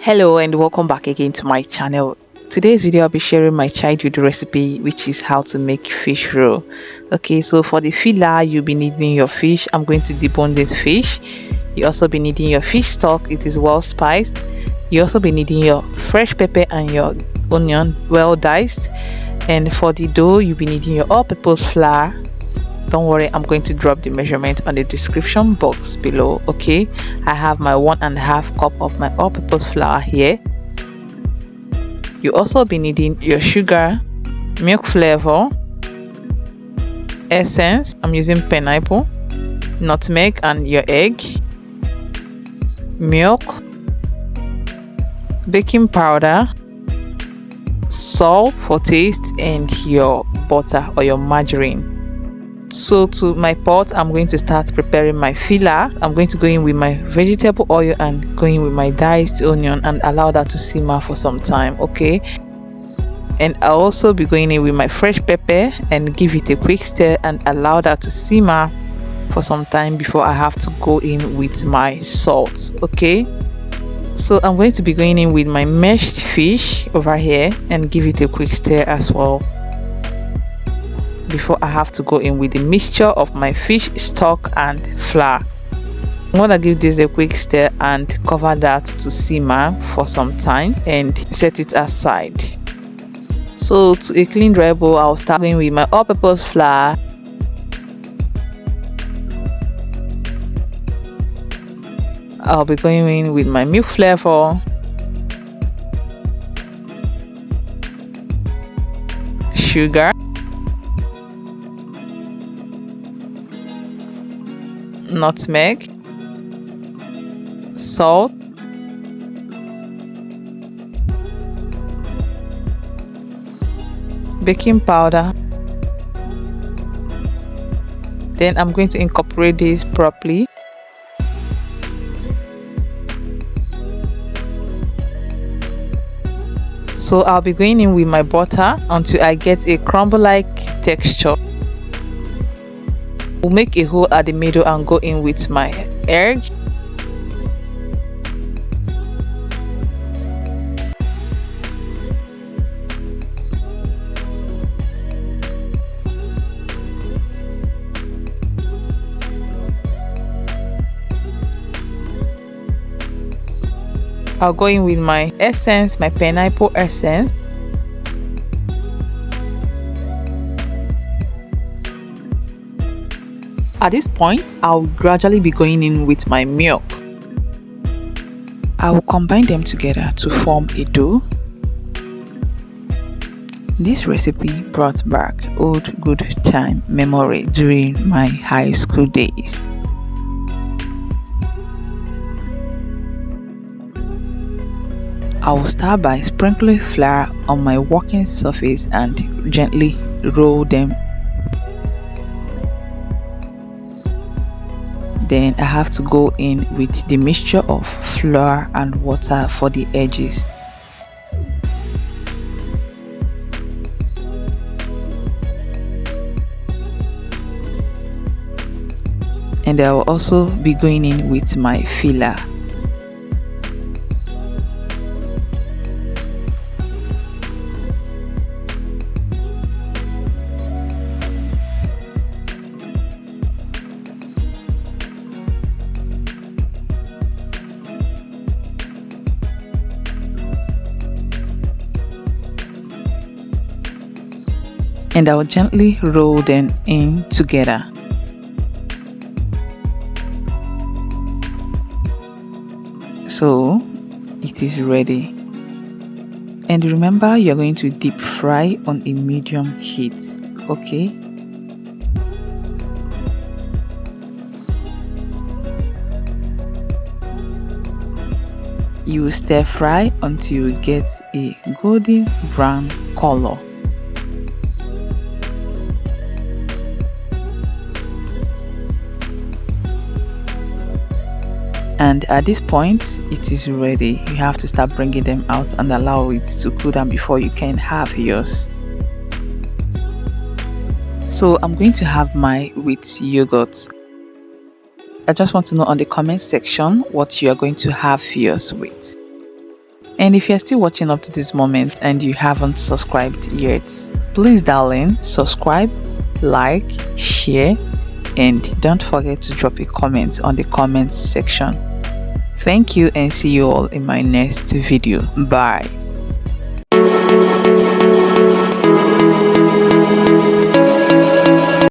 Hello and welcome back again to my channel. Today's video I'll be sharing my childhood recipe, which is how to make fish roll. Okay, so for the filler you'll be needing your fish. I'm going to debone this fish. You also be needing your fish stock. It is well spiced. You also be needing your fresh pepper and your onion well diced. And for the dough you'll be needing your all-purpose flour. Don't worry, I'm going to drop the measurement on the description box below. Okay, I have my 1.5 cup of my all-purpose flour here. You also be needing your sugar, milk flavor, essence, I'm using pineapple, nutmeg and your egg, milk, baking powder, salt for taste, and your butter or your margarine. So to my pot, I'm going to start preparing my filler. I'm going to go in with my vegetable oil and go in with my diced onion and allow that to simmer for some time. Okay, and I'll also be going in with my fresh pepper and give it a quick stir and allow that to simmer for some time before I have to go in with my salt. Okay, so I'm going to be going in with my meshed fish over here and give it a quick stir as well before I have to go in with the mixture of my fish stock and flour. I'm gonna give this a quick stir and cover that to simmer for some time and set it aside. So to a clean dry bowl, I'll start going with my all-purpose flour, I'll be going in with my milk flavor, sugar, nutmeg, salt, baking powder. Then I'm going to incorporate this properly. So I'll be going in with my butter until I get a crumble-like texture. We'll make a hole at the middle and go in with my egg. I'll go in with my essence, my pineapple essence. At this point, I'll gradually be going in with my milk. I will combine them together to form a dough. This recipe brought back old good time memory during my high school days. I will start by sprinkling flour on my working surface and gently roll them. Then I have to go in with the mixture of flour and water for the edges. And I will also be going in with my filler. And I will gently roll them in together. So it is ready. And remember, you're going to deep fry on a medium heat. Okay. You stir fry until you get a golden brown color. And at this point, it is ready. You have to start bringing them out and allow it to cool down before you can have yours. So I'm going to have mine with yogurt. I just want to know on the comment section what you are going to have yours with. And if you're still watching up to this moment and you haven't subscribed yet, please darling, subscribe, like, share, and don't forget to drop a comment on the comments section. Thank you and see you all in my next video. Bye.